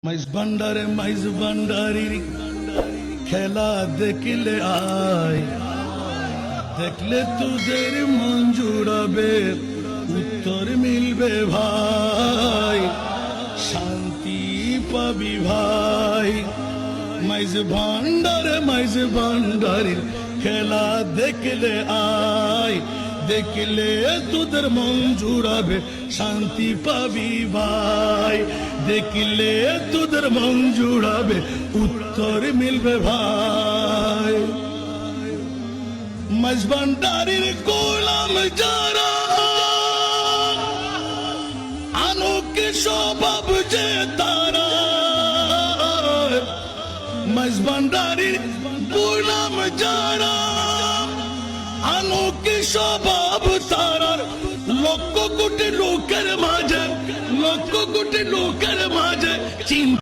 মাইজ ভান্ডারির খেলা দেখলে আয়, দেখলে তোদের মন জুড়াবে, উত্তর মিলবে ভাই, শান্তি পাবি ভাই। মাইজ ভান্ডারির খেলা দেখলে আয়, দেখলে তোদের মন জুড়াবে, শান্তি পাবি ভাই, দেখলে তোদের মন জুড়াবে, উত্তর মিলবে ভাই। মাইজ ভান্ডারির গোলাম যারা, আনোকে স্বভাব যে তারা, মাইজ ভান্ডারির গোলাম যারা, আনোকে স্বভাব তারার, লক্ষ কোটি লোকের মাঝে চিন্তা